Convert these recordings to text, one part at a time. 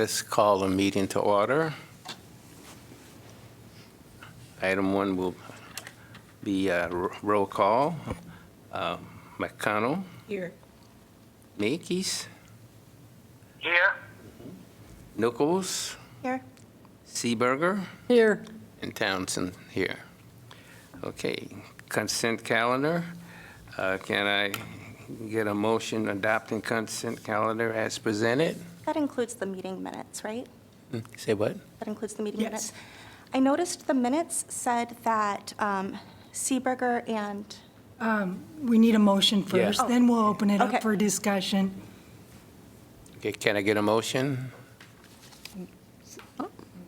us call the meeting to order. Item 1 will be roll call. McConnell. Here. Makis. Here. Nichols. Here. Seeberger. Here. And Townsend here. Okay, consent calendar. Can I get a motion adopting consent calendar as presented? That includes the meeting minutes, right? Say what? That includes the meeting Yes. minutes. I noticed the minutes said that Seeberger and, We need a motion first, Yeah. then we'll open it Okay. up for discussion. Okay, can I get a motion?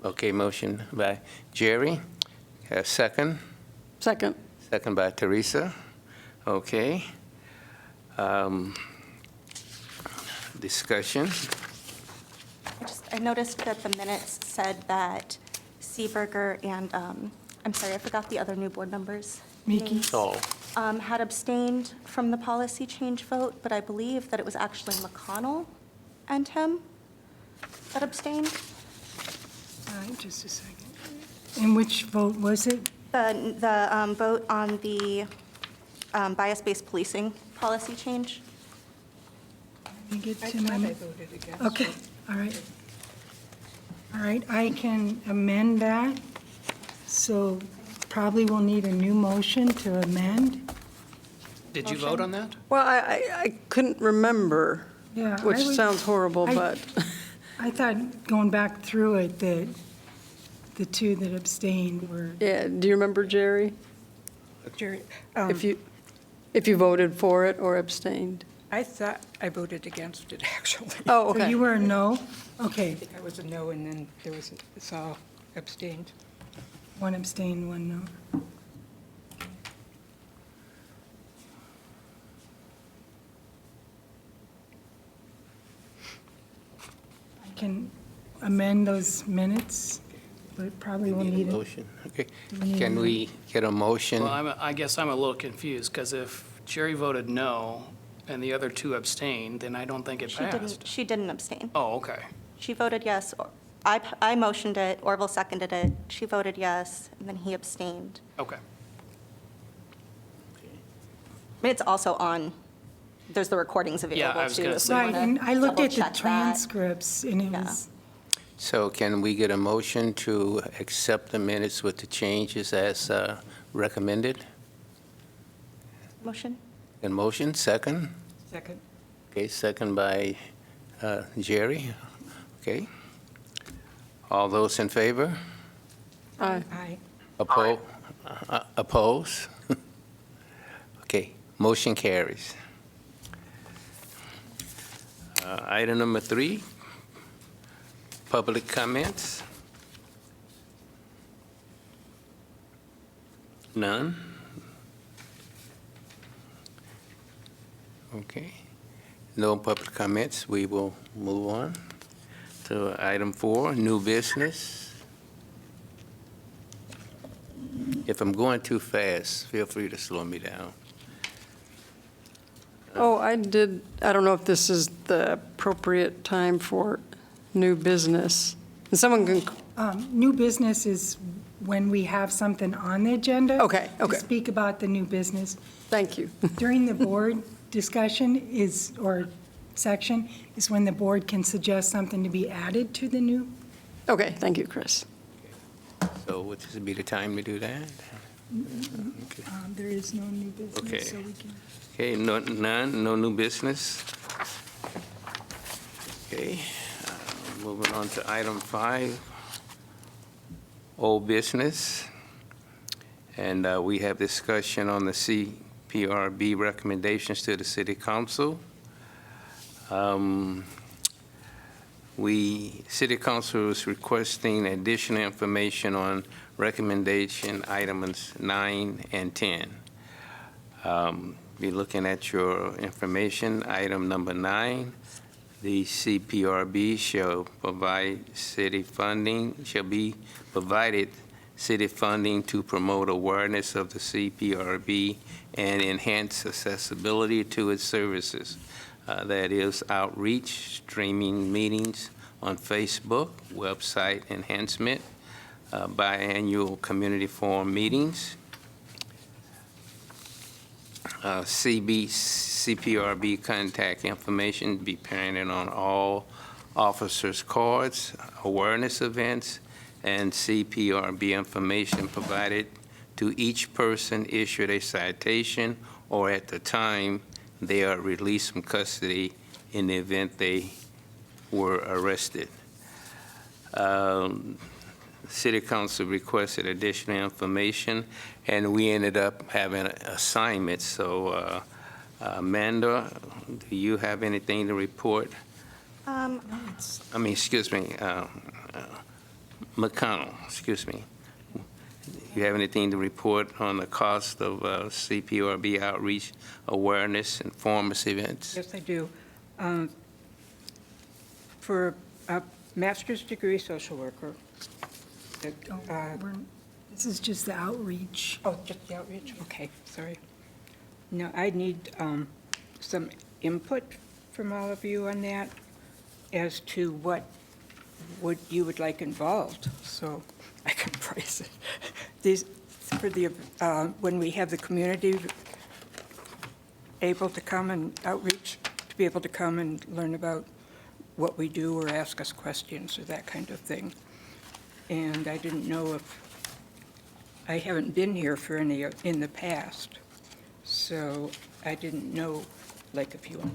Okay, motion by Jerry. Second? Second. Second by Teresa. Okay. Discussion. I noticed that the minutes said that Seeberger and, I'm sorry, I forgot the other new board members' Miki. names, So, had abstained from the policy change vote, but I believe that it was actually McConnell and him that abstained. All right, just a second. And which vote was it? The vote on the bias-based policing policy change. Let me get I to thought my. I voted against. Okay, all right. All right, I can amend that, so probably we'll need a new motion to amend. Did you vote on that? Well, I couldn't remember, Yeah. which I would- sounds horrible, I- but, I thought, going back through it, that the two that abstained were, yeah, do you remember, Jerry? Jerry, If you voted for it or abstained? I thought I voted against it, actually. Oh, so you okay. were a no? I Okay, think I was a no, and then there was, it's all abstained. one abstained, one no. I can amend those minutes, but probably will need need a it. motion. Okay. we need Can a- we get a motion? Well, I guess I'm a little confused, because if Jerry voted no and the other two abstained, then I don't think it passed. She didn't abstain. Oh, okay. She voted yes. I motioned it, Orville seconded it. She voted yes, and then he abstained. Okay. I mean, it's also on, there's the recordings Yeah, I available was too. gonna if we say. Right, wanna and I looked at the double-check that. transcripts, and it Yeah. was, So can we get a motion to accept the minutes with the changes as recommended? Motion? A motion, second? Second. Okay, second by Jerry. Okay. All those in favor? Aye. Aye. Oppose? Okay, motion carries. Item number 3, public comments. None? Okay. No public comments. We will move on to item 4, new business. If I'm going too fast, feel free to slow me down. Oh, I don't know if this is the appropriate time for new business. And someone can, new business is when we have something on the agenda. Okay, okay. To speak about the new business. thank you. During the board discussion or section, is when the board can suggest something to be added to the new. Okay, thank you, Chris. So would this be the time to do that? Okay. There is no new Okay. business, so we can. Okay, none, no new business. Okay, moving on to item 5, old business. And we have discussion on the CPRB recommendations to the city council. City council is requesting additional information on recommendation items 9 and 10. Be looking at your information. Item number 9, the CPRB shall be provided city funding to promote awareness of the CPRB and enhance accessibility to its services. That is outreach, streaming meetings on Facebook, website enhancement, biannual community forum meetings, CPRB contact information be printed on all officers' cards, awareness events, and CPRB information provided to each person issued a citation or at the time they are released from custody in the event they were arrested. City Council requested additional information, and we ended up having assignments. So, Amanda, do you have anything to report? Excuse me, McConnell, excuse me. You have anything to report on the cost of CPRB outreach, awareness, and forums events? Yes, I do. For a master's degree social worker, This is just the outreach. oh, just the outreach? Okay, sorry. No, I need some input from all of you on that as to what you would like involved, so I can price it. For the, when we have the community able to come and outreach, to be able to come and learn about what we do or ask us questions or that kind of thing. And I didn't know if, I haven't been here for any in the past, so I didn't know, like, if you want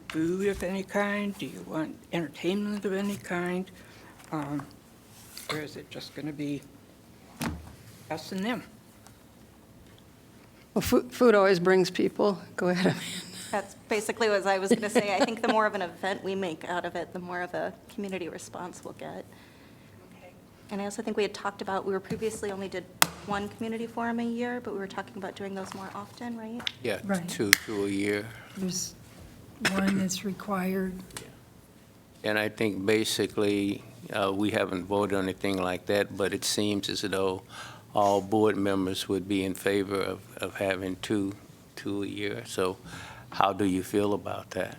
food of any kind, do you want entertainment of any kind? Or is it just going to be us and them? Well, food always brings people. Go ahead, Amanda. That's basically what I was going to say. I think the more of an event we make out of it, the more of a community response we'll get. And I also think we had talked about, we were previously only did one community forum a year, but we were talking about doing those more often, right? Yeah, Right. two a year. There's one that's required. And I think basically, we haven't voted on anything like that, but it seems as though all board members would be in favor of having two a year. So how do you feel about that?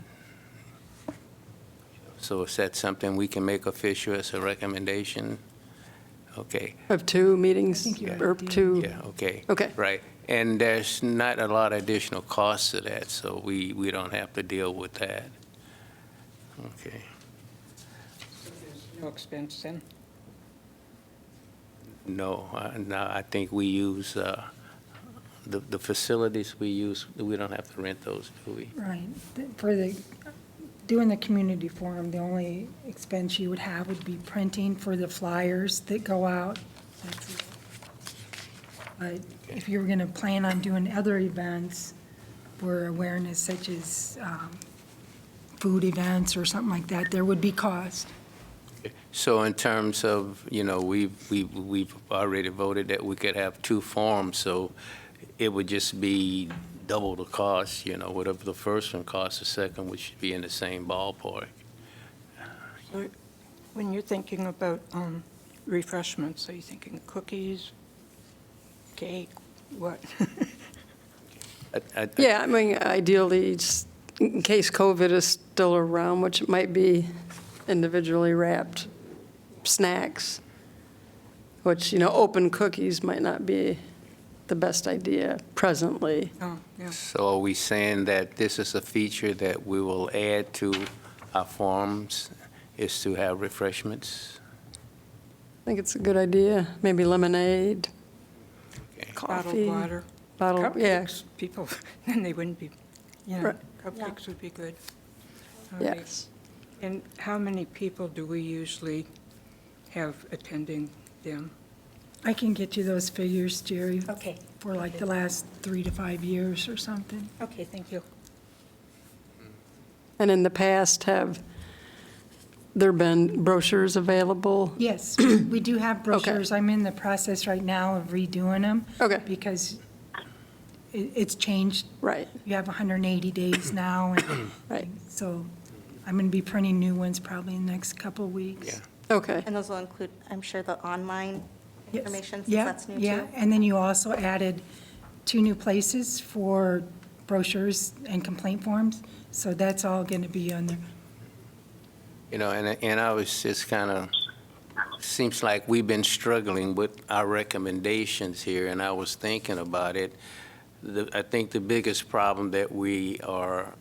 So is that something we can make official as a recommendation? Okay, Have 2 meetings, I think you or already did. 2, yeah, okay. okay. Right, and there's not a lot of additional costs to that, so we don't have to deal with that. Okay. No expense then? No, I think we use, the facilities we use, we don't have to rent those, do we? Right. For doing the community forum, the only expense you would have would be printing for the flyers that go out. That's it. But if you were going to plan on doing other events for awareness, such as food events or something like that, there would be cost. So in terms of, we've already voted that we could have 2 forums, so it would just be double the cost, whatever the first one costs, the second would should be in the same ballpark. So when you're thinking about refreshments, are you thinking cookies, cake, what? Yeah, I mean, ideally, just in case COVID is still around, which it might be, individually wrapped snacks, which, open cookies might not be the best idea presently. Oh, yeah. So are we saying that this is a feature that we will add to our forums, is to have refreshments? I think it's a good idea. Maybe lemonade, Okay. coffee. Bottled water. Bottled, yeah, Cupcakes, people, then they wouldn't be, Right. cupcakes would be good. Okay. yes. And how many people do we usually have attending them? I can get you those figures, Jerry, Okay. for like the last 3 to 5 years or something. Okay, thank you. And in the past, have there been brochures available? Yes, we do have brochures. I'm in the process right now of redoing them. Okay. Because it's changed. Right, You have 180 days now, and right, so I'm going to be printing new ones probably in the next couple of weeks. Yeah. okay. And those will include, I'm sure, the online Yes. information, since Yeah, that's new too. yeah, and then you also added 2 new places for brochures and complaint forms, so that's all going to be on there. You know, and I was just kind of, seems like we've been struggling with our recommendations here, and I was thinking about it. I think the biggest problem that we are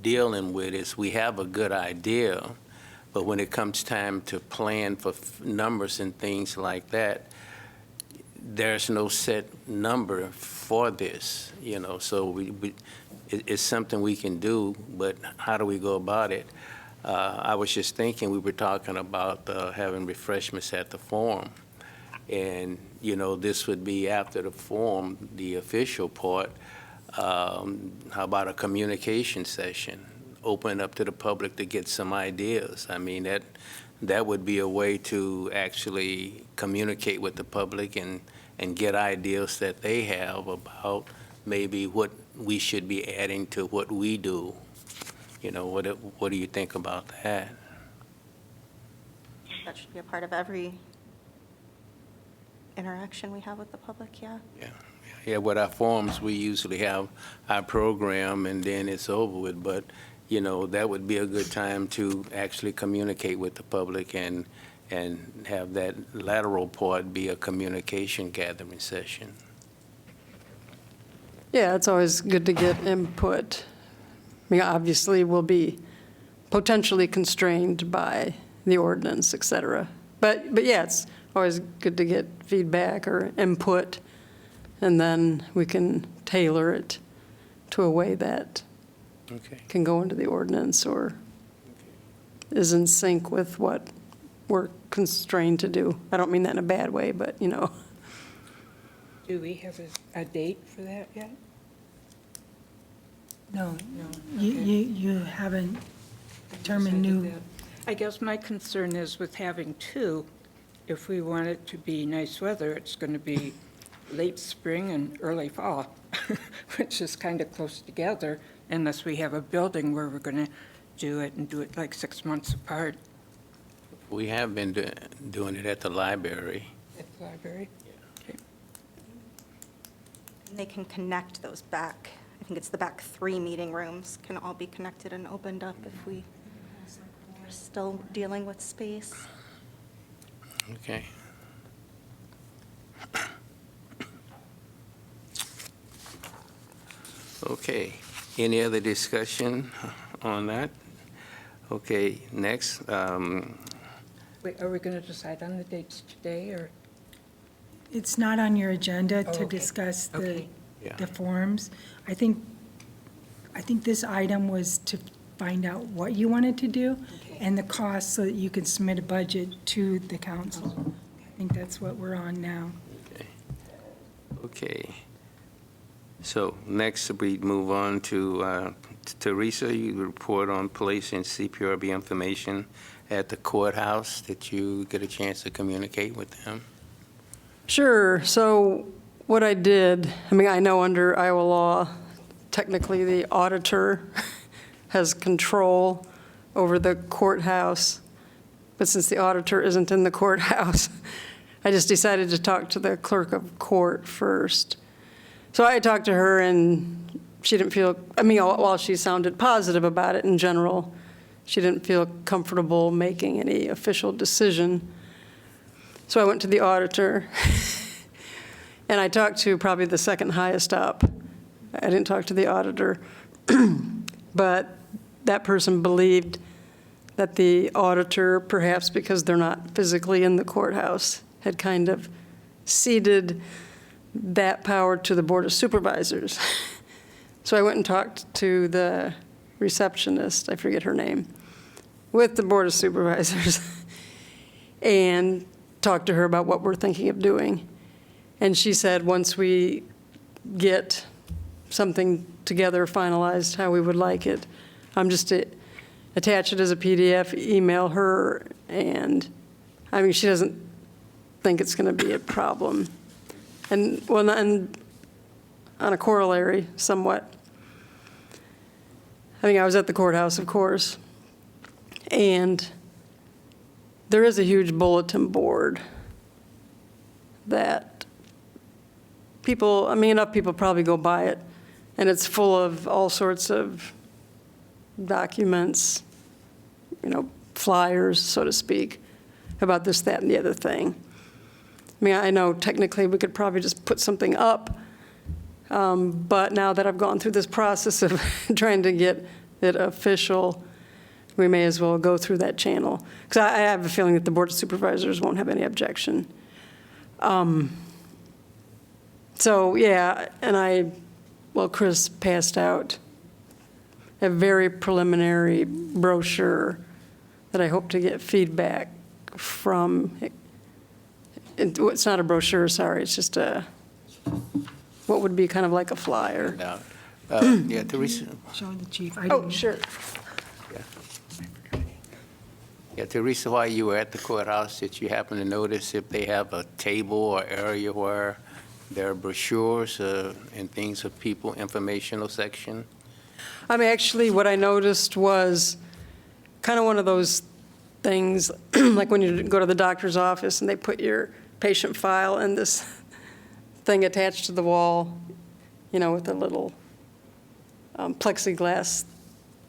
dealing with is we have a good idea, but when it comes time to plan for numbers and things like that, there's no set number for this, you know, so it's something we can do, but how do we go about it? I was just thinking, we were talking about having refreshments at the forum. And, you know, this would be after the forum, the official part. How about a communication session? Open up to the public to get some ideas. I mean, that would be a way to actually communicate with the public and get ideas that they have about maybe what we should be adding to what we do. You know, what do you think about that? That should be a part of every interaction we have with the public, yeah. Yeah, with our forums, we usually have our program and then it's over with, but, you know, that would be a good time to actually communicate with the public and have that lateral part be a communication gathering session. Yeah, it's always good to get input. I mean, obviously, we'll be potentially constrained by the ordinance, et cetera. But yeah, it's always good to get feedback or input, and then we can tailor it to a way that Okay. can go into the ordinance or is in sync with what we're constrained to do. I don't mean that in a bad way, but, you know. Do we have a date for that yet? No, No. you haven't determined new, I guess my concern is with having two, if we want it to be nice weather, it's going to be late spring and early fall, which is kind of close together, unless we have a building where we're going to do it and do it like 6 months apart We have been doing it at the library. at the library. And they can connect those back, I think it's the back 3 meeting rooms can all be connected and opened up if we are still dealing with space. Okay. Okay, any other discussion on that? Okay, next, Wait, are we going to decide on the dates today, or? it's not on your agenda Oh, to okay. discuss the, Okay. yeah, the forms. I think this item was to find out what you wanted to do Okay. and the cost so that you can submit a budget to the council. I think that's what we're on now. okay. So next, we move on to Teresa, you report on placing CPRB information at the courthouse. Did you get a chance to communicate with them? Sure. So what I did, I mean, I know under Iowa law, technically the auditor has control over the courthouse, but since the auditor isn't in the courthouse, I just decided to talk to the clerk of court first. So I talked to her, and she didn't feel, I mean, while she sounded positive about it in general, she didn't feel comfortable making any official decision. So I went to the auditor, and I talked to probably the second highest up. I didn't talk to the auditor, but that person believed that the auditor, perhaps because they're not physically in the courthouse, had kind of ceded that power to the Board of Supervisors. So I went and talked to the receptionist, I forget her name, with the Board of Supervisors, and talked to her about what we're thinking of doing. And she said, once we get something together, finalized, how we would like it, I'm just to attach it as a PDF, email her, and, I mean, she doesn't think it's going to be a problem. And, well, and on a corollary, somewhat, I mean, I was at the courthouse, of course, and there is a huge bulletin board that people, I mean, enough people probably go by it, and it's full of all sorts of documents, you know, flyers, so to speak, about this, that, and the other thing. I mean, I know technically we could probably just put something up, but now that I've gone through this process of trying to get it official, we may as well go through that channel. Because I have a feeling that the Board of Supervisors won't have any objection. So, yeah, and Chris passed out a very preliminary brochure that I hope to get feedback from. It's not a brochure, sorry, it's just what would be kind of like a flyer. Now, yeah, Teresa, Show the chief. Oh, sure. yeah, Teresa, while you were at the courthouse, did you happen to notice if they have a table or area where there are brochures and things of people, informational section? I mean, actually, what I noticed was kind of one of those things, like when you go to the doctor's office and they put your patient file in this thing attached to the wall, with a little plexiglass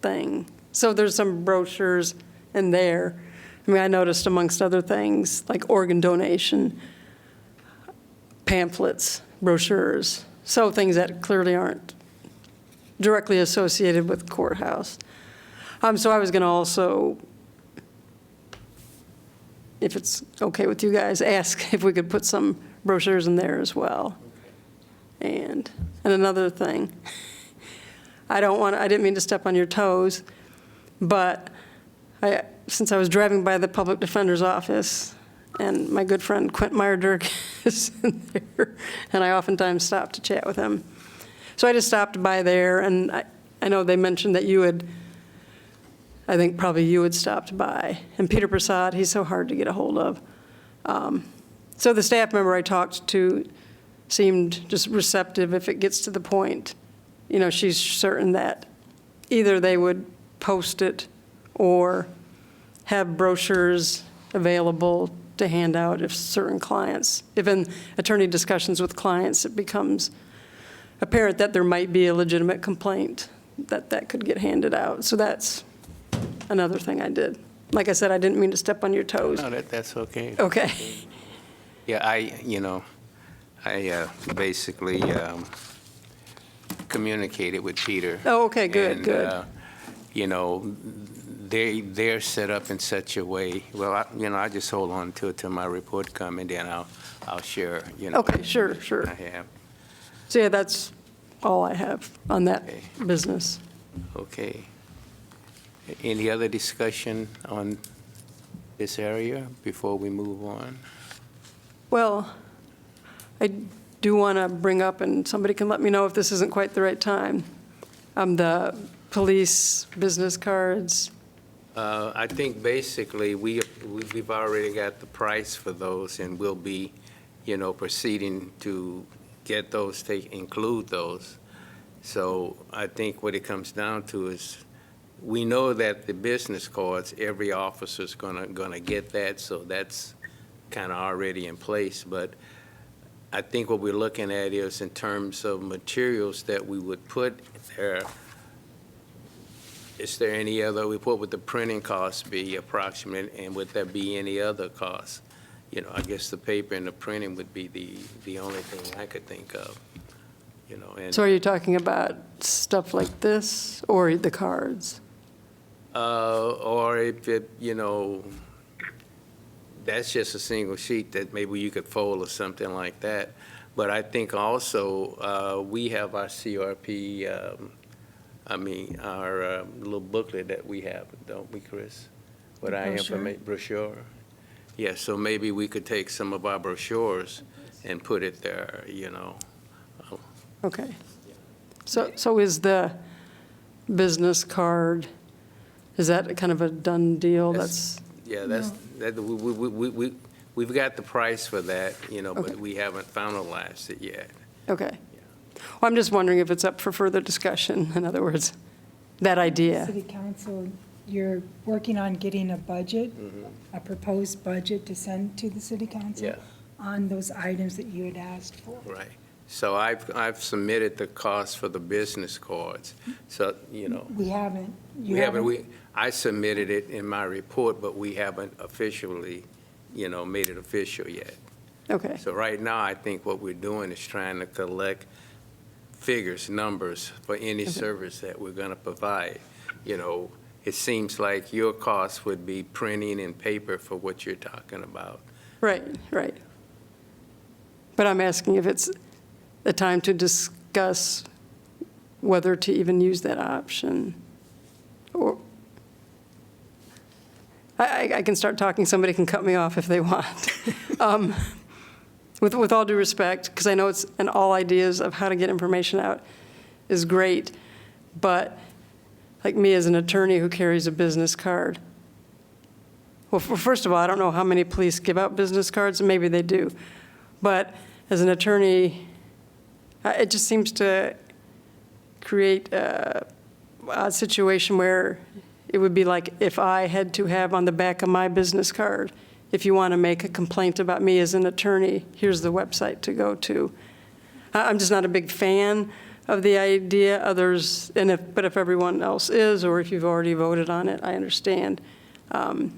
thing. So there's some brochures in there. I mean, I noticed amongst other things, like organ donation, pamphlets, brochures, so things that clearly aren't directly associated with courthouse. So I was going to also, if it's okay with you guys, ask if we could put some brochures in there as well. And another thing, I didn't mean to step on your toes, but since I was driving by the public defender's office, and my good friend Quint Meyer-Dirk is in there, and I oftentimes stop to chat with him. So I just stopped by there, and I know they mentioned that I think probably you had stopped by. And Peter Prasad, he's so hard to get a hold of. So the staff member I talked to seemed just receptive if it gets to the point. She's certain that either they would post it or have brochures available to hand out if certain clients, if in attorney discussions with clients, it becomes apparent that there might be a legitimate complaint, that could get handed out. So that's another thing I did. Like I said, I didn't mean to step on your toes. No, that's okay. Okay. Yeah, I basically communicated with Peter. Oh, okay, good, and, good. They're set up in such a way, well, I just hold on to it till my report come, and then I'll share, Okay, sure. I have. So yeah, that's all I have on that Okay. business. Okay. Any other discussion on this area before we move on? Well, I do want to bring up, and somebody can let me know if this isn't quite the right time, the police business cards. I think basically we've already got the price for those, and we'll be, proceeding to get those, include those. So I think what it comes down to is we know that the business cards, every officer's gonna get that, so that's kind of already in place. But I think what we're looking at is in terms of materials that we would put there. Is there any other, what would the printing cost be approximate, and would there be any other costs? I guess the paper and the printing would be the only thing I could think of, and. So are you talking about stuff like this or the cards? Or if it, that's just a single sheet that maybe you could fold or something like that. But I think also, we have our CRP, our little booklet that we have, don't we, Chris? With our brochure. Yeah, so maybe we could take some of our brochures and put it there, Okay. So is the business card, is that kind of a done deal? Yeah, we've got the price for that, but we haven't finalized it yet. Okay. Well, I'm just wondering if it's up for further discussion, in other words, that idea. City Council, you're working on getting a budget, a proposed budget to send to the City Council Yeah. on those items that you had asked for. Right. So I've submitted the cost for the business cards. So, you know, We haven't. You I submitted it in my report, but we haven't officially, you know, made it official yet. Okay, So right now, I think what we're doing is trying to collect figures, numbers for any service that we're going to provide. You know, it seems like your cost would be printing and paper for what you're talking about. right, right. But I'm asking if it's the time to discuss whether to even use that option. Or, I can start talking, somebody can cut me off if they want. With all due respect, because I know it's, and all ideas of how to get information out is great, but like me as an attorney who carries a business card, well, first of all, I don't know how many police give out business cards, maybe they do. But as an attorney, it just seems to create a situation where it would be like if I had to have on the back of my business card, if you want to make a complaint about me as an attorney, here's the website to go to. I'm just not a big fan of the idea. Others, but if everyone else is, or if you've already voted on it, I understand. And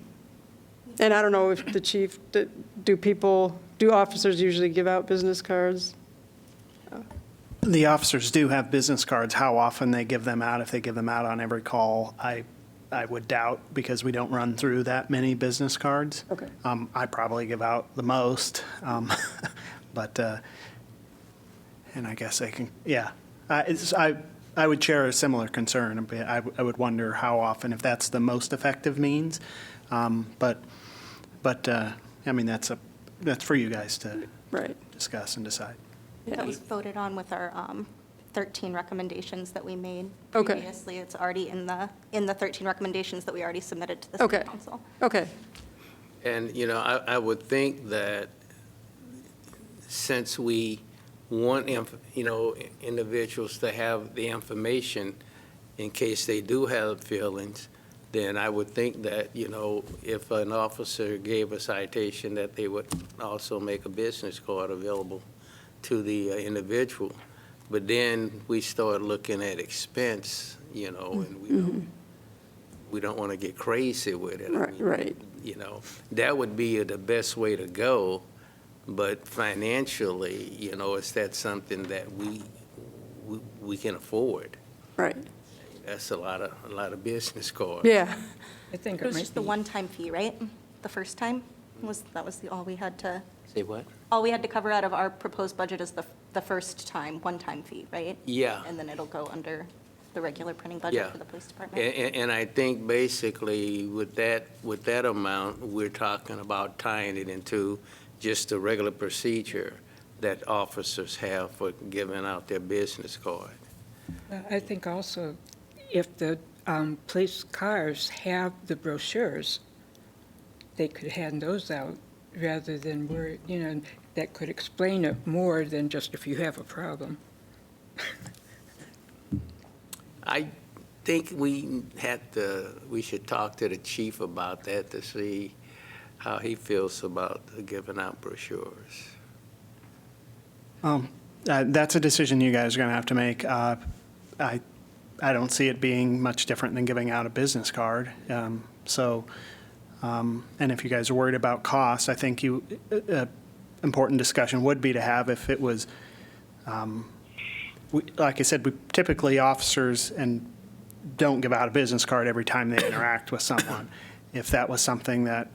I don't know if the chief, do officers usually give out business cards? The officers do have business cards. How often they give them out, if they give them out on every call, I would doubt, because we don't run through that many business cards. Okay. I probably give out the most, but, and I guess I can, yeah. I would share a similar concern. I would wonder how often, if that's the most effective means. But I mean, that's for you guys to Right. discuss and decide. That was voted on with our 13 recommendations that we made Okay. previously. It's already in the 13 recommendations that we already submitted to the Okay. city council. Okay, And, you know, I would think that since we want, you know, individuals to have the information in case they do have feelings, then I would think that, you know, if an officer gave a citation, that they would also make a business card available to the individual. But then we start looking at expense, you know, and we don't want to get crazy with it. I Right, mean, right. You know, that would be the best way to go, but financially, you know, is that something that we can afford? right. That's a lot of business cards. Yeah, I think It it was might just the be, one-time fee, right? The first time that was all we had to, Say what? all we had to cover out of our proposed budget is the first time, one-time fee, right? Yeah. And then it'll go under the regular printing budget Yeah. for the police department. And I think basically with that amount, we're talking about tying it into just the regular procedure that officers have for giving out their business card. I think also if the police cars have the brochures, they could hand those out rather than that could explain it more than just if you have a problem. I think we should talk to the chief about that to see how he feels about giving out brochures. That's a decision you guys are going to have to make. I don't see it being much different than giving out a business card. And if you guys are worried about costs, I think important discussion would be to have if it was, like I said, we typically officers and don't give out a business card every time they interact with someone. If that was something that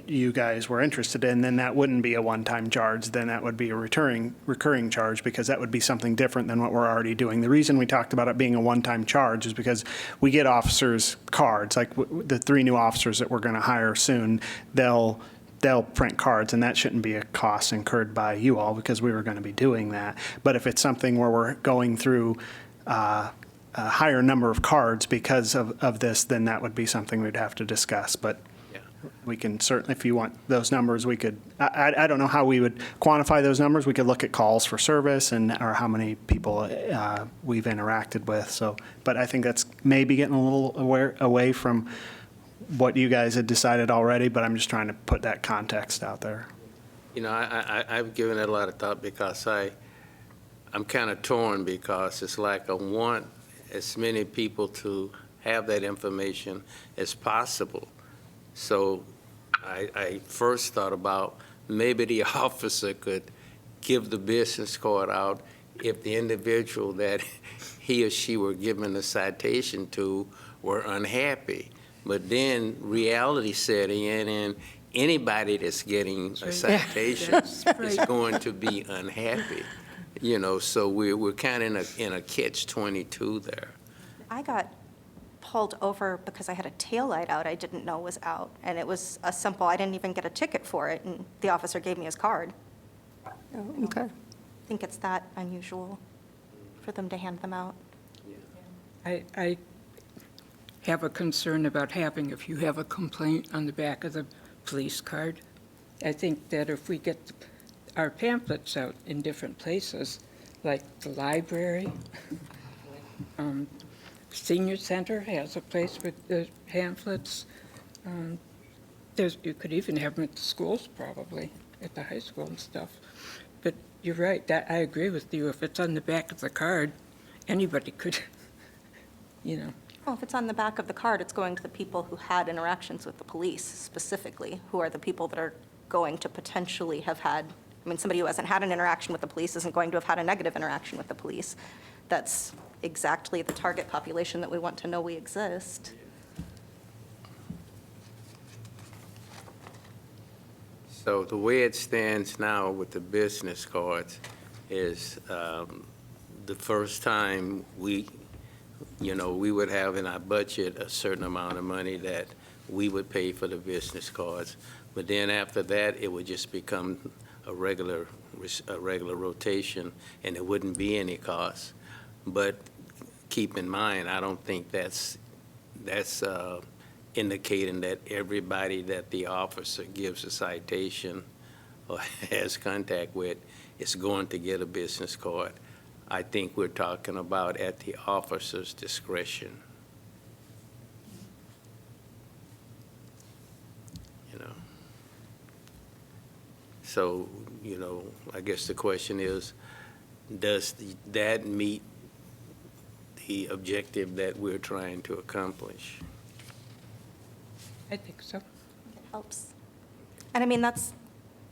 you guys were interested in, then that wouldn't be a one-time charge. Then that would be a recurring charge, because that would be something different than what we're already doing. The reason we talked about it being a one-time charge is because we get officers' cards, like the 3 new officers that we're going to hire soon, they'll print cards, and that shouldn't be a cost incurred by you all, because we were going to be doing that. But if it's something where we're going through a higher number of cards because of this, then that would be something we'd have to discuss. But we can certainly, if you want those numbers, we could, I don't know how we would quantify those numbers. We could look at calls for service or how many people we've interacted with. So, but I think that's maybe getting a little away from what you guys had decided already, but I'm just trying to put that context out there. You know, I've given it a lot of thought, because I'm kind of torn because it's like I want as many people to have that information as possible. So I first thought about maybe the officer could give the business card out if the individual that he or she were given the citation to were unhappy. But then reality set in, and anybody that's getting a citation is going to be unhappy. You know, so we're kind of in a catch-22 there. I got pulled over because I had a taillight out I didn't know was out, and it was a simple, I didn't even get a ticket for it, and the officer gave me his card. Oh, okay. I think it's that unusual for them to hand them out. I have a concern about having, if you have a complaint on the back of the police card. I think that if we get our pamphlets out in different places, like the library, senior center has a place with the pamphlets. You could even have them at the schools, probably, at the high school and stuff. But you're right, that, I agree with you. If it's on the back of the card, anybody could, you know. Well, if it's on the back of the card, it's going to the people who had interactions with the police specifically, who are the people that are going to potentially have had, I mean, somebody who hasn't had an interaction with the police isn't going to have had a negative interaction with the police. That's exactly the target population that we want to know we exist. So the way it stands now with the business cards is the first time we would have in our budget a certain amount of money that we would pay for the business cards. But then after that, it would just become a regular rotation, and there wouldn't be any cost. But keep in mind, I don't think that's indicating that everybody that the officer gives a citation or has contact with is going to get a business card. I think we're talking about at the officer's discretion. You know. So, I guess the question is, does that meet the objective that we're trying to accomplish? I think so. It helps. And I mean,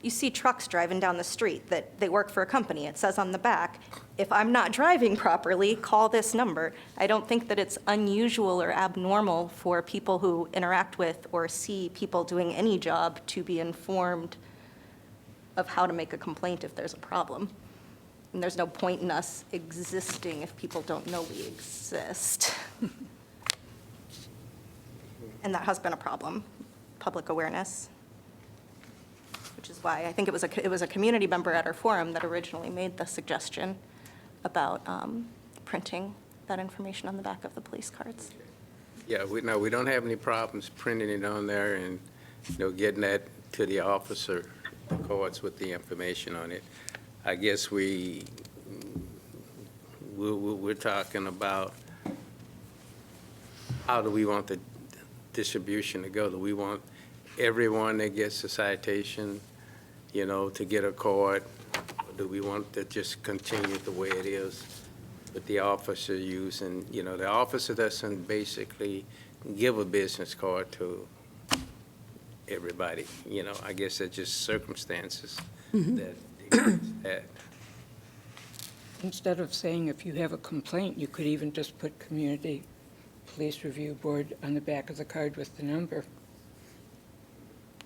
you see trucks driving down the street that they work for a company. It says on the back, if I'm not driving properly, call this number. I don't think that it's unusual or abnormal for people who interact with or see people doing any job to be informed of how to make a complaint if there's a problem. And there's no point in us existing if people don't know we exist. And that has been a problem, public awareness, which is why I think it was a community member at our forum that originally made the suggestion about printing that information on the back of the police cards. Yeah, we don't have any problems printing it on there and, getting that to the officer, the cards with the information on it. I guess we're talking about how do we want the distribution to go? Do we want everyone that gets a citation, to get a card? Or do we want to just continue the way it is with the officer using, the officer doesn't basically give a business card to everybody. I guess it's just circumstances that that. Instead of saying if you have a complaint, you could even just put Community Police Review Board on the back of the card with the number.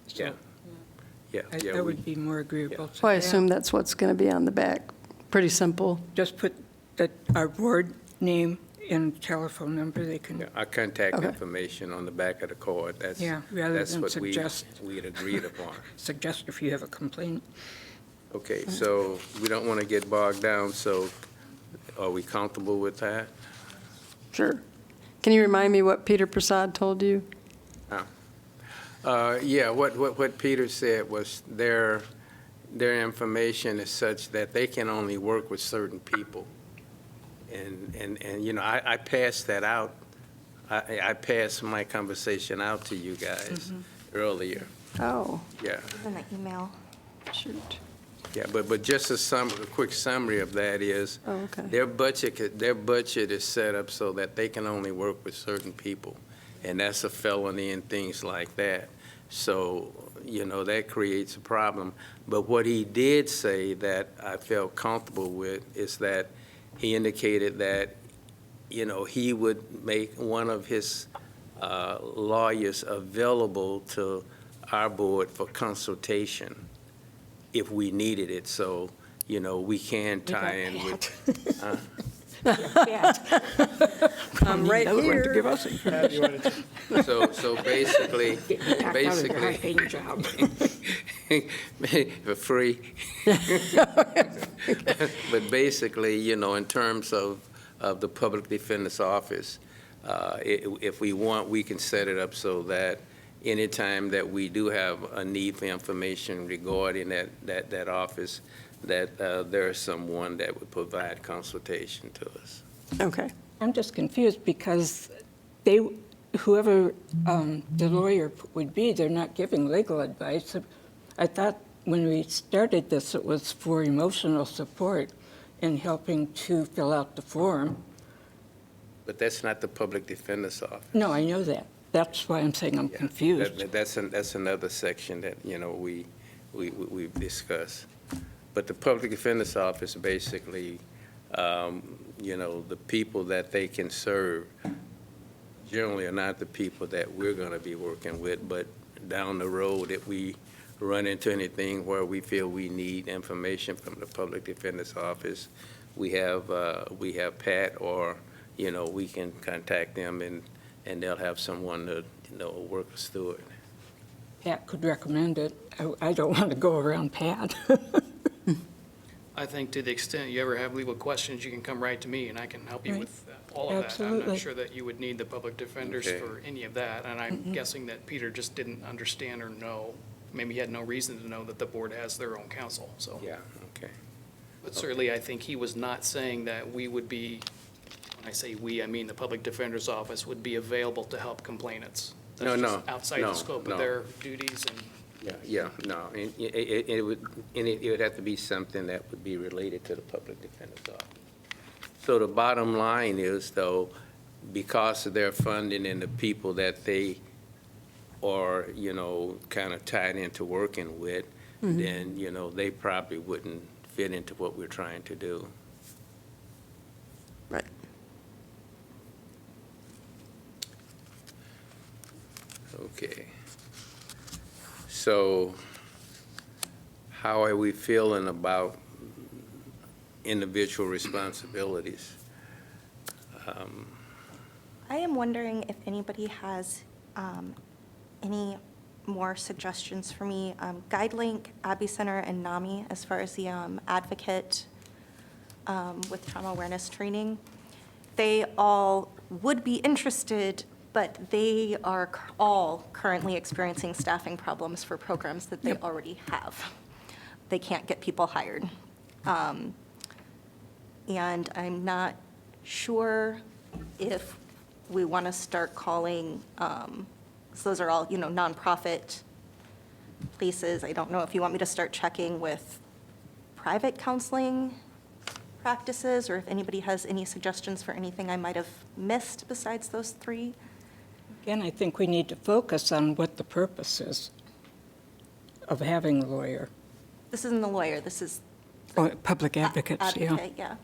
So Yeah. that would be more agreeable to Well, I that. assume that's what's going to be on the back. Pretty simple. Just put our board name and telephone number, they can, Our contact Okay. information on the back of the card, that's rather than what suggest. we'd agreed upon. suggest if you have a complaint. Okay, so we don't want to get bogged down, so are we comfortable with that? Sure. Can you remind me what Peter Prasad told you? Yeah, what Peter said was their information is such that they can only work with certain people. And I passed that out. I passed my conversation out to you guys earlier. Oh, Yeah. In the email. shoot. Yeah, but just a quick summary of that is, Oh, okay. their budget is set up so that they can only work with certain people, and that's a felony and things like that. So, that creates a problem. But what he did say that I felt comfortable with is that he indicated that, he would make one of his lawyers available to our board for consultation if we needed it. So, we can tie in with. I'm right That was going to here. give us information. So basically, High-paying job. for free. But basically, in terms of the public defender's office, if we want, we can set it up so that anytime that we do have a need for information regarding that office, that there is someone that would provide consultation to us. Okay. I'm just confused because whoever the lawyer would be, they're not giving legal advice. I thought when we started this, it was for emotional support and helping to fill out the form. But that's not the public defender's office. No, I know that. That's why I'm saying I'm Yeah, confused. That's another section that, we've discussed. But the public defender's office, basically, the people that they can serve generally are not the people that we're going to be working with, but down the road, if we run into anything where we feel we need information from the public defender's office, we have Pat, or, we can contact them and they'll have someone to, work us through it. Pat could recommend it. I don't want to go around Pat. I think to the extent you ever have legal questions, you can come right to me, and I can help you Right. with all of that. I'm Absolutely. not sure that you would need the public defenders Okay. for any of that, and I'm guessing that Peter just didn't understand or know, maybe he had no reason to know that the board has their own counsel, so. Yeah, okay. But certainly, I think he was not saying that we would be, when I say we, I mean the public defender's office would be available to help complainants. No, That's no, just outside no, the scope no. of their duties, and No, it would have to be something that would be related to the public defender's office. So the bottom line is, though, because of their funding and the people that they are, kind of tied into working with, then, they probably wouldn't fit into what we're trying to do. Right. Okay. So how are we feeling about individual responsibilities? I am wondering if anybody has any more suggestions for me. GuideLink, Abbey Center, and NAMI, as far as the advocate with trauma awareness training, they all would be interested, but they are all currently experiencing staffing problems for programs that they already have. They can't get people hired. And I'm not sure if we want to start calling, so those are all, nonprofit places. I don't know if you want me to start checking with private counseling practices, or if anybody has any suggestions for anything I might have missed besides those three. Again, I think we need to focus on what the purpose is of having a lawyer. This isn't the lawyer, this is Or public advocates, yeah. advocate, yeah.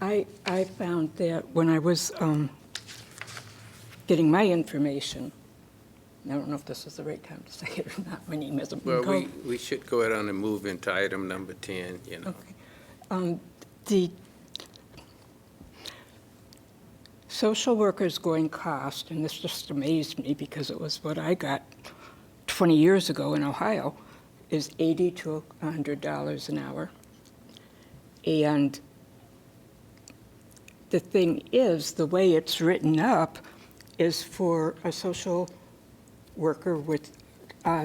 I found that when I was getting my information, I don't know if this is the right time to say it or not, my name isn't. Well, we should go ahead on and move into item number 10, Okay. The social workers going cost, and this just amazed me because it was what I got 20 years ago in Ohio, is $80 to $100 an hour. And the thing is, the way it's written up is for a social worker with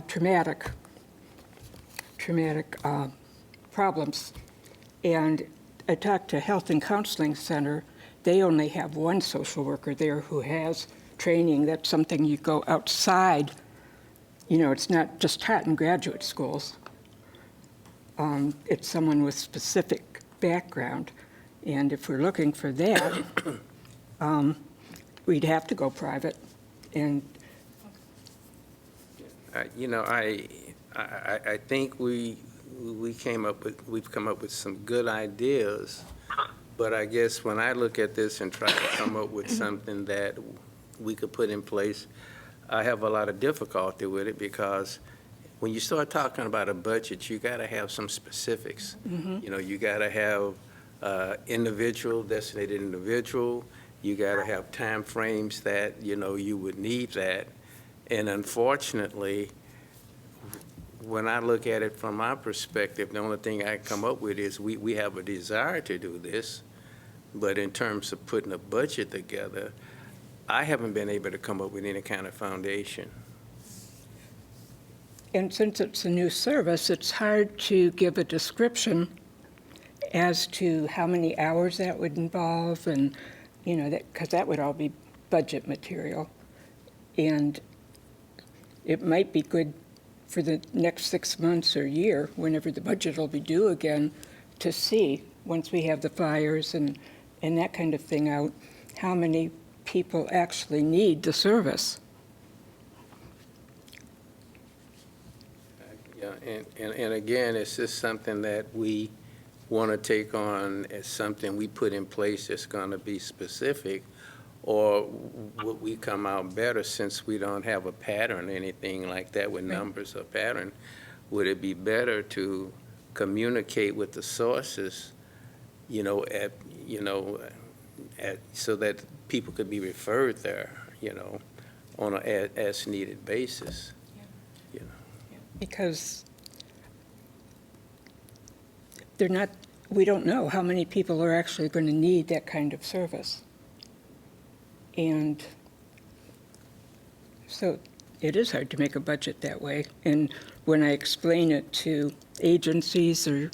traumatic problems. And I talked to Health and Counseling Center. They only have one social worker there who has training. That's something you go outside it's not just taught in graduate schools. It's someone with specific background. And if we're looking for that, we'd have to go private. And I think we've come up with some good ideas, but I guess when I look at this and try to come up with something that we could put in place, I have a lot of difficulty with it, because when you start talking about a budget, you got to have some specifics. You got to have designated individual, you got to have timeframes that, you would need that. And unfortunately, when I look at it from my perspective, the only thing I come up with is we have a desire to do this, but in terms of putting a budget together, I haven't been able to come up with any kind of foundation. And since it's a new service, it's hard to give a description as to how many hours that would involve, and, because that would all be budget material. And it might be good for the next 6 months or year, whenever the budget will be due again, to see, once we have the flyers and that kind of thing out, how many people actually need the service. Yeah, and again, it's just something that we want to take on as something we put in place that's going to be specific, or would we come out better since we don't have a pattern, anything like that with numbers or pattern? Would it be better to communicate with the sources, so that people could be referred there, on a as-needed basis? Because we don't know how many people are actually going to need that kind of service. And so it is hard to make a budget that way. And when I explain it to agencies, or,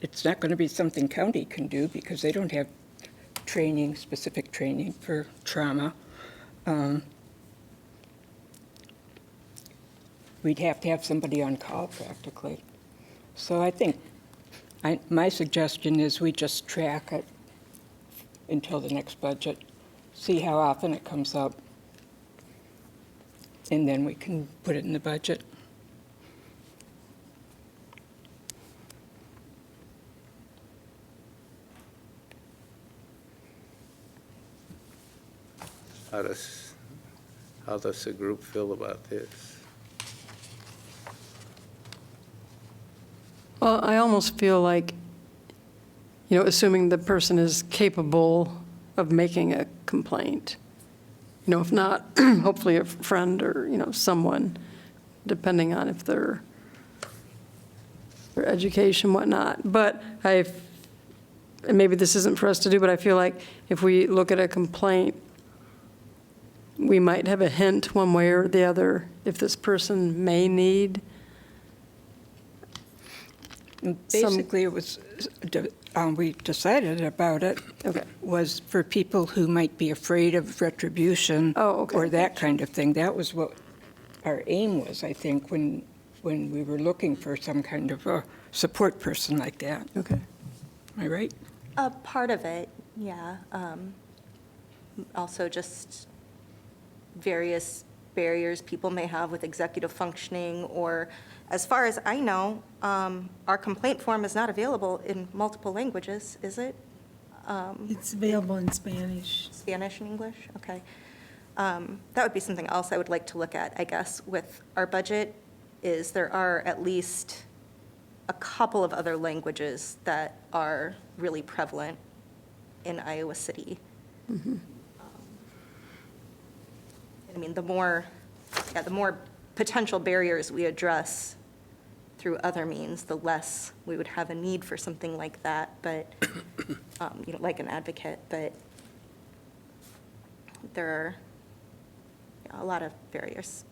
it's not going to be something county can do, because they don't have specific training for trauma. We'd have to have somebody on call practically. So I think my suggestion is we just track it until the next budget, see how often it comes up, and then we can put it in the budget. How does the group feel about this? Well, I almost feel like, assuming the person is capable of making a complaint, if not, hopefully a friend or, someone, depending on if their education, whatnot. But and maybe this isn't for us to do, but I feel like if we look at a complaint, we might have a hint one way or the other if this person may need. Basically, it was, we decided about it, Okay. was for people who might be afraid of retribution. Oh, okay. Or that kind of thing. That was what our aim was, I think, when we were looking for some kind of a support person like that. Okay. Am I right? Part of it, yeah. Also just various barriers people may have with executive functioning, or, as far as I know, our complaint form is not available in multiple languages, is it? It's available in Spanish. Spanish and English? Okay. That would be something else I would like to look at, I guess, with our budget, is there are at least a couple of other languages that are really prevalent in Iowa City. I mean, the more potential barriers we address through other means, the less we would have a need for something like that, but, like an advocate, but there are a lot of barriers.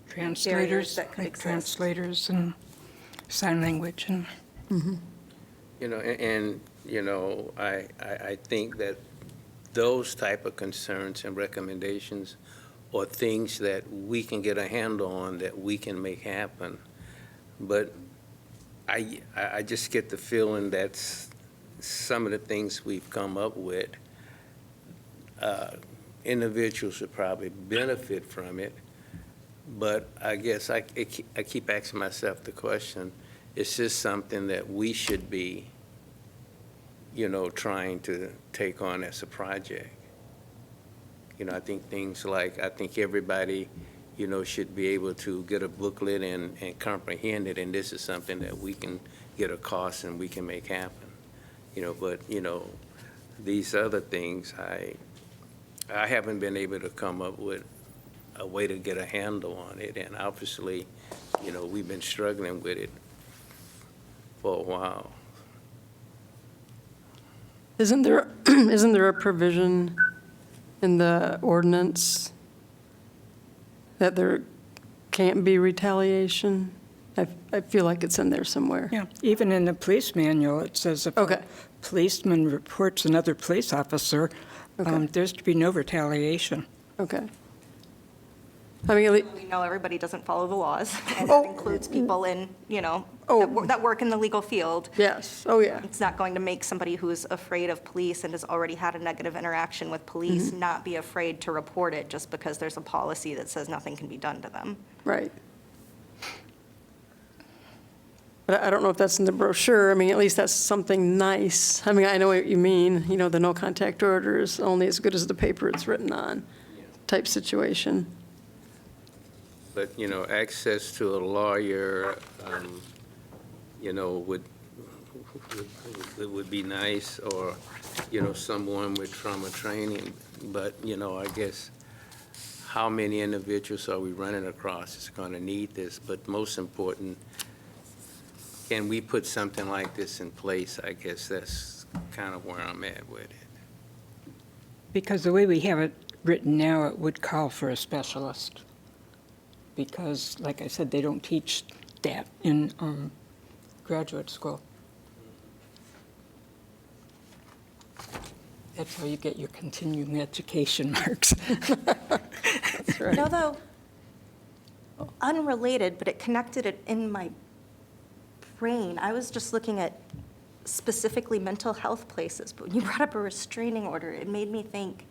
Translators, that could like exist. translators and sign language and. I think that those type of concerns and recommendations or things that we can get a handle on that we can make happen. But I just get the feeling that some of the things we've come up with, individuals should probably benefit from it. But I guess I keep asking myself the question, is this something that we should be, trying to take on as a project? I think things like, I think everybody, should be able to get a booklet and comprehend it, and this is something that we can get a cost and we can make happen. But, these other things, I haven't been able to come up with a way to get a handle on it, and obviously, we've been struggling with it for a while. Isn't there a provision in the ordinance that there can't be retaliation? I feel like it's in there somewhere. Yeah, even in the police manual, it says if Okay. a policeman reports another police officer, Okay. there's to be no retaliation. Okay. I mean, We know everybody doesn't follow the laws, and Oh. that includes people in, Oh. that work in the legal field. yes, oh, yeah. It's not going to make somebody who's afraid of police and has already had a negative interaction with police Mm-hmm. not be afraid to report it just because there's a policy that says nothing can be done to them. Right. But I don't know if that's in the brochure. I mean, at least that's something nice. I mean, I know what you mean, the no contact order is only as good as the paper it's written on type situation. But, access to a lawyer, would be nice, or, someone with trauma training. But, I guess, how many individuals are we running across is going to need this? But most important, can we put something like this in place? I guess that's kind of where I'm at with it. Because the way we have it written now, it would call for a specialist. Because, like I said, they don't teach that in graduate school. That's how you get your continuing education marks. That's right. Though, unrelated, but it connected it in my brain. I was just looking at specifically mental health places, but when you brought up a restraining order, it made me think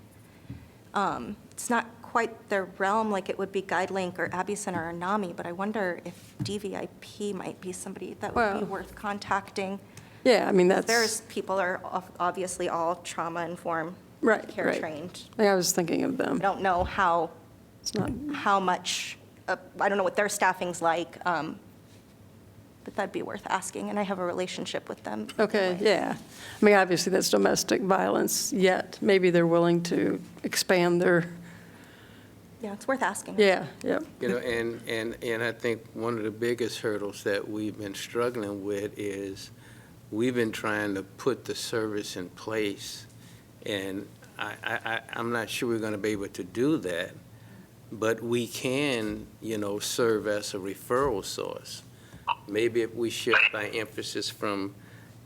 it's not quite their realm like it would be GuideLink or Abbey Center or NAMI, but I wonder if DVIP might be somebody that would be Well, worth contacting. Yeah, I mean, that's. There's people that are obviously all trauma-informed, Right, care right. trained. I was thinking of I them. don't know It's not, how much, I don't know what their staffing's like, but that'd be worth asking, and I have a relationship with them. okay, anyway. yeah. I mean, obviously, that's domestic violence, yet maybe they're willing to expand their, Yeah, it's worth asking. yeah, yep. And I think one of the biggest hurdles that we've been struggling with is we've been trying to put the service in place, and I'm not sure we're going to be able to do that, but we can, serve as a referral source. Maybe if we shift our emphasis from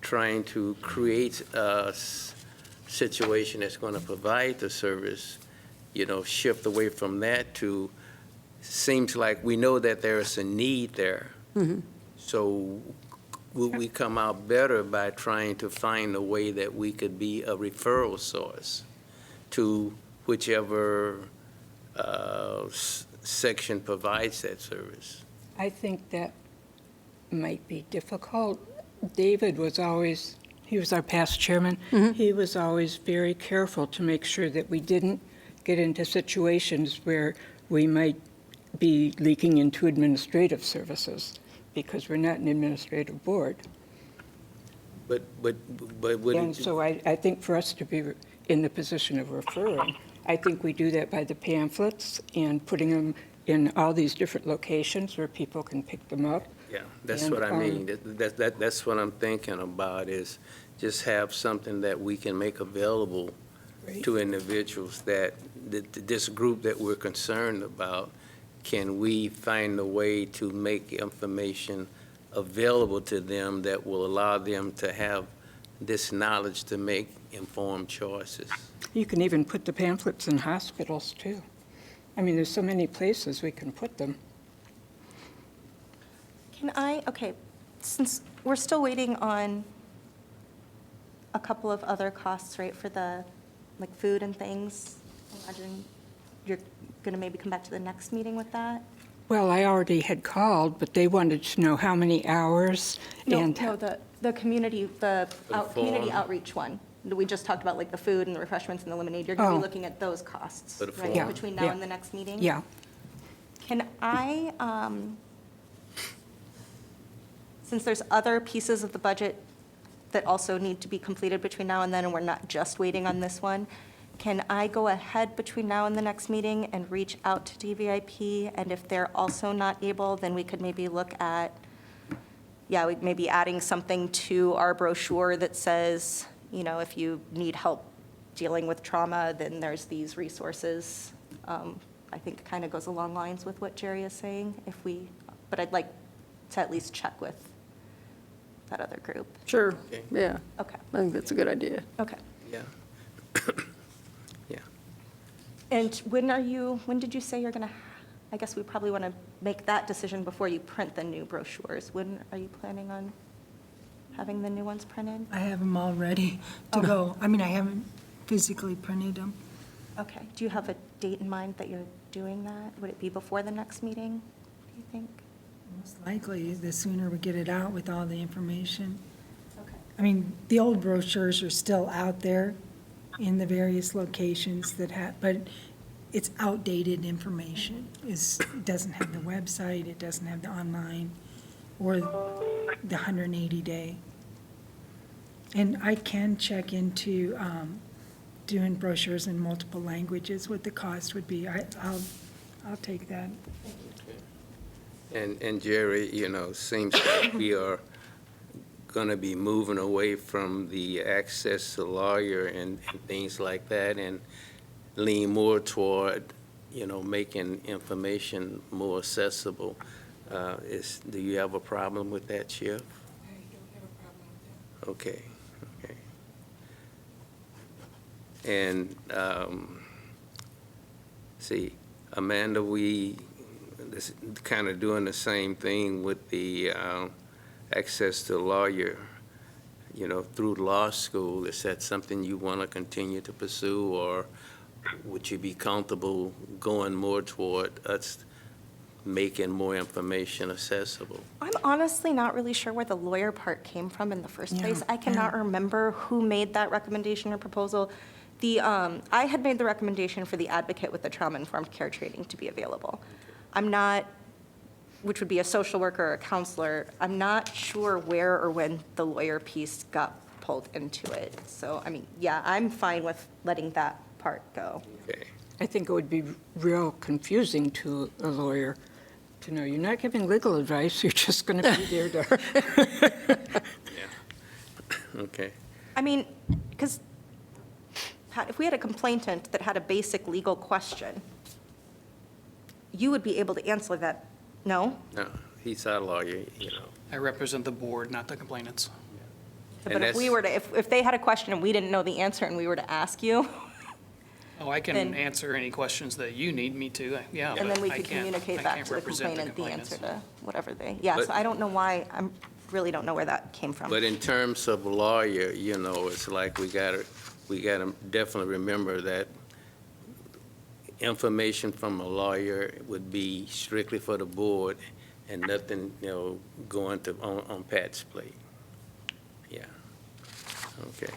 trying to create a situation that's going to provide the service, shift away from that to, seems like we know that there is a need there. So will we come out better by trying to find a way that we could be a referral source to whichever section provides that service? I think that might be difficult. David was always, he was our past chairman, he was always very careful to make sure that we didn't get into situations where we might be leaking into administrative services, because we're not an administrative board. But would And it, so I think for us to be in the position of referring, I think we do that by the pamphlets and putting them in all these different locations where people can pick them up. yeah, that's and, what I mean. That's what I'm thinking about, is just have something that we can make available Right. to individuals that, this group that we're concerned about, can we find a way to make information available to them that will allow them to have this knowledge to make informed choices? You can even put the pamphlets in hospitals, too. I mean, there's so many places we can put them. Okay, since we're still waiting on a couple of other costs, right, for the, like, food and things, imagine you're going to maybe come back to the next meeting with that? Well, I already had called, but they wanted to know how many hours and. No, the community, community forum? outreach one. We just talked about, like, the food and the refreshments and the lemonade. You're going to Oh. be looking at those costs, For the right, forum. between now Yeah. and the next meeting? Yeah, Can I, since there's other pieces of the budget that also need to be completed between now and then, and we're not just waiting on this one, can I go ahead between now and the next meeting and reach out to DVIP? And if they're also not able, then we could maybe look at, we maybe adding something to our brochure that says, you know, if you need help dealing with trauma, then there's these resources. I think it kind of goes along lines with what Jerry is saying, but I'd like to at least check with that other group. Sure, Okay. yeah. Okay, I think that's a good idea. okay. Yeah. Yeah. And when did you say you're going to, I guess we probably want to make that decision before you print the new brochures. When are you planning on having the new ones printed? I have them all ready to go. I mean, I haven't physically printed them. Okay. Do you have a date in mind that you're doing that? Would it be before the next meeting, do you think? Most likely, the sooner we get it out with all the information. Okay. I mean, the old brochures are still out there in the various locations but it's outdated information. It doesn't have the website, it doesn't have the online or the 180-day. And I can check into doing brochures in multiple languages, what the cost would be. I'll take that. And Jerry, you know, seems like we are going to be moving away from the access to lawyer and things like that and lean more toward, you know, making information more accessible. Do you have a problem with that, Chef? I don't have a problem with that. Okay, okay. And, see, Amanda, we kind of doing the same thing with the access to lawyer, you know, through law school. Is that something you want to continue to pursue, or would you be comfortable going more toward us making more information accessible? I'm honestly not really sure where the lawyer part came from in the first Yeah, place. I cannot remember who made that recommendation or proposal. I had made the recommendation for the advocate with the trauma-informed care training to be available. I'm not, which would be a social worker or a counselor, I'm not sure where or when the lawyer piece got pulled into it. So, I mean, yeah, I'm fine with letting that part go. Okay, I think it would be real confusing to a lawyer to know you're not giving legal advice, you're just going to be there to. yeah. Okay, I mean, because if we had a complainant that had a basic legal question, you would be able to answer that, no? no, he's our lawyer, you know. I represent the board, not the complainants. And But if we were to, if they had a question and we didn't know the answer and we were to ask you, Oh, I can Then- answer any questions that you need me to, yeah. and then we I could can't- communicate I back can't to the represent complainant the answer complainants. to whatever so But- I don't know why, really don't know where that came from. But in terms of lawyer, you know, it's like we gotta definitely remember that information from a lawyer would be strictly for the board and nothing, you know, going to, on Pat's plate. Yeah, okay.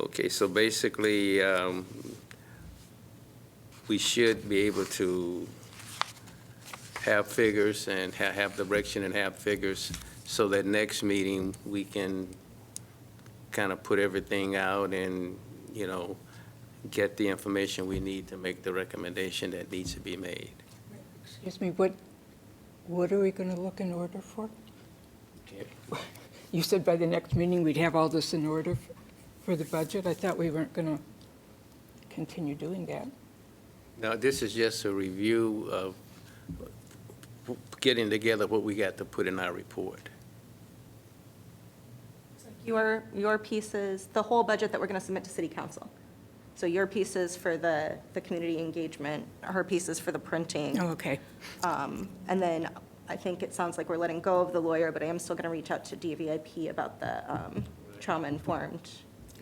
Okay, so basically, we should be able to have figures and have direction and have figures, so that next meeting, we can kind of put everything out and, you know, get the information we need to make the recommendation that needs to be made. Excuse me, what are we going to look in order for? You said by the next meeting we'd have all this in order for the budget? I thought we weren't going to continue doing that. Now, this is just a review of getting together what we got to put in our report. Your piece is the whole budget that we're going to submit to city council. So your piece is for the community engagement, her piece is for the printing. Oh, okay. And then I think it sounds like we're letting go of the lawyer, but I am still going to reach out to DVIP about the trauma-informed.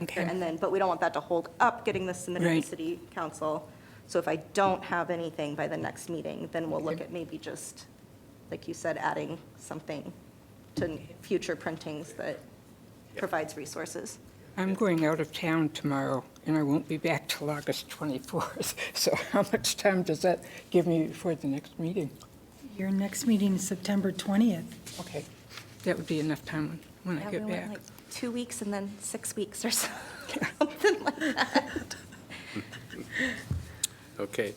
Okay. And then, but we don't want that to hold up getting this submitted Right. to city council. So if I don't have anything by the next meeting, then we'll look at maybe just, like you said, adding something to future printings that provides resources. I'm going out of town tomorrow, and I won't be back till August 24th. So how much time does that give me before the next meeting? Your next meeting is September 20th. Okay. That would be enough time when I Yeah, get we went back. like 2 weeks and then 6 weeks or so, something like that. Okay,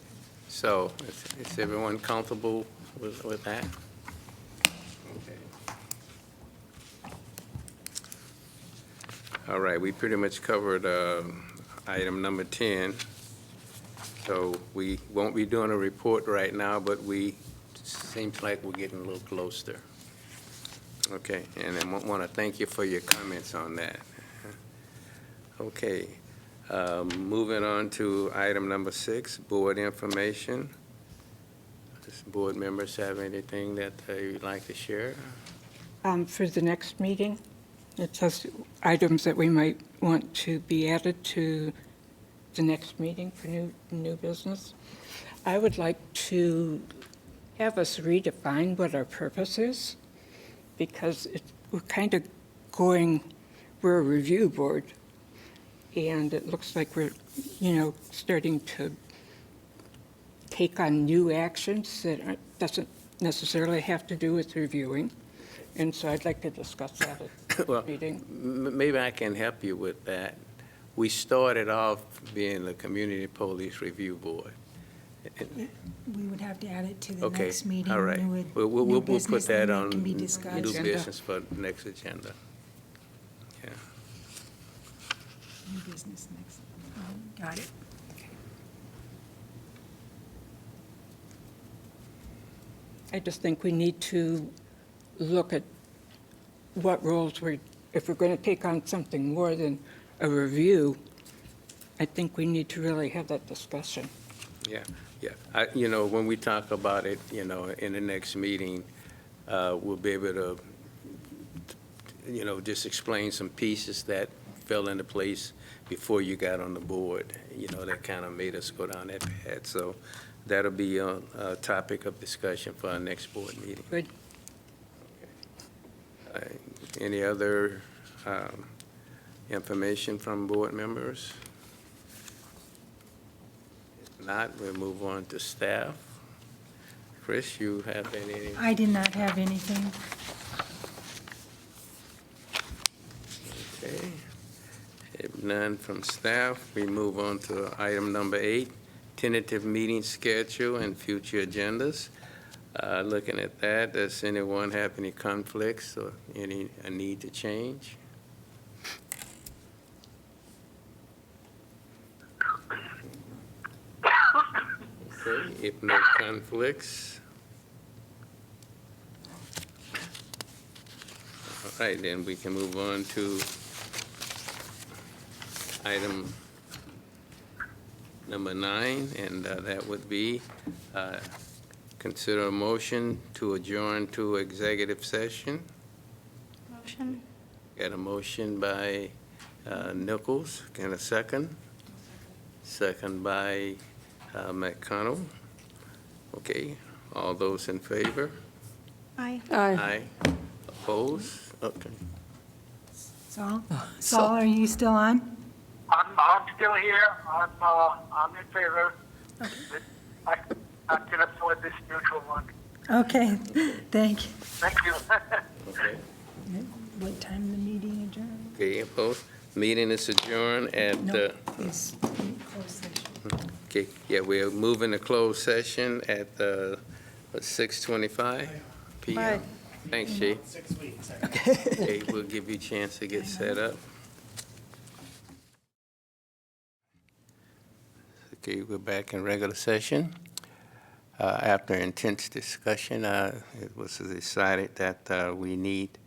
so is everyone comfortable with that? Okay. All right, we pretty much covered item number 10. So we won't be doing a report right now, but seems like we're getting a little closer. Okay, and I want to thank you for your comments on that. Okay, moving on to item number 6, board information. Does board members have anything that they'd like to share? For the next meeting, it says items that we might want to be added to the next meeting for new business. I would like to have us redefine what our purpose is, because we're kind of we're a review board, and it looks like we're, starting to take on new actions that doesn't necessarily have to do with reviewing. And so I'd like to discuss that at Well, the meeting. maybe I can help you with that. We started off being the Community Police Review Board. We would have to add it to the Okay, next meeting. all right. We would- We'll new put business, that and it on can be new discussed. Agenda. business for the next agenda. Yeah. New business next. Got it. I just think we need to look at what roles if we're going to take on something more than a review, I think we need to really have that discussion. Yeah. When we talk about it, in the next meeting, we'll be able to, just explain some pieces that fell into place before you got on the board, that kind of made us go down that path. So that'll be a topic of discussion for our next board meeting. Good. Any other information from board members? If not, we'll move on to staff. Chris, you have any? I did not have anything. Okay. If none from staff, we move on to item number 8, tentative meeting schedule and future agendas. Looking at that, does anyone have any conflicts or a need to change? Okay, if no conflicts. All right, then we can move on to item number 9, and that would be consider a motion to adjourn to executive session. Motion? Got a motion by Nichols, can a second? Second by McConnell. Okay, all those in favor? Aye. Aye. Opposed? Okay. Saul? Saul, are you still on? I'm still here. I'm in favor. I can afford this neutral one. Okay, thank you. Thank you. Okay. What time the meeting adjourned? Okay, opposed? Meeting is adjourned at, No, it's closed session. okay, yeah, we're moving to closed session at 6:25 p.m. Bye. Thanks, Chief. 6 weeks. Okay, we'll give you a chance to get set up. Okay, we're back in regular session. After intense discussion, it was decided that we need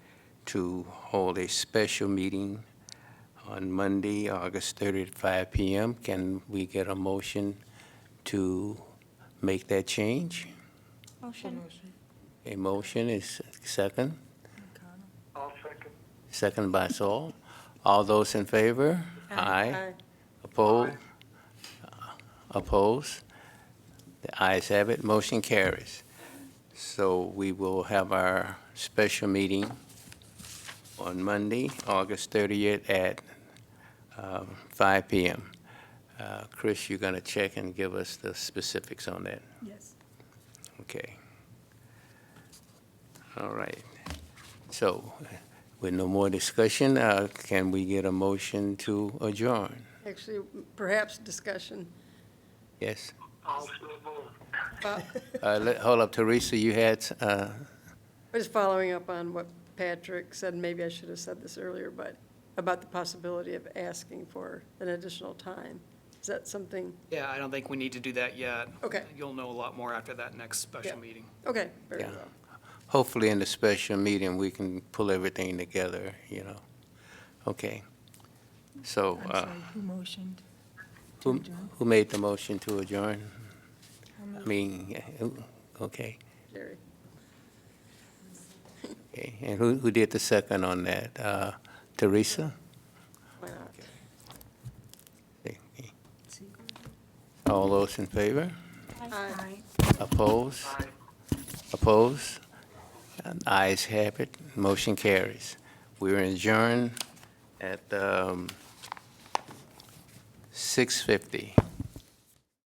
to hold a special meeting on Monday, August 30th at 5 PM. Can we get a motion to make that change? Motion. A motion is second, I'll second. second by Saul. All those in favor? Aye. Opposed? Opposed? The ayes have it, motion carries. So we will have our special meeting on Monday, August 30th at 5 PM. Chris, you're going to check and give us the specifics on that. Yes. Okay. All right. So with no more discussion, can we get a motion to adjourn? Actually, perhaps discussion. Yes? I'll still move. Hold up, Teresa, you had, Just following up on what Patrick said, maybe I should have said this earlier, but about the possibility of asking for an additional time. Is that something? Yeah, I don't think we need to do that yet. Okay. You'll know a lot more after that next special Yeah. meeting. Okay, very Yeah. well. hopefully in the special meeting, we can pull everything together, you know? Okay. So, I'm sorry, who motioned? to who adjourn? who made the motion to adjourn? I mean, okay. Jerry. Okay, and who did the second on that? Teresa? Why not? Okay. All those in favor? Aye. Oppose? Oppose? Ayes have it, motion carries. We're adjourned at 6:50.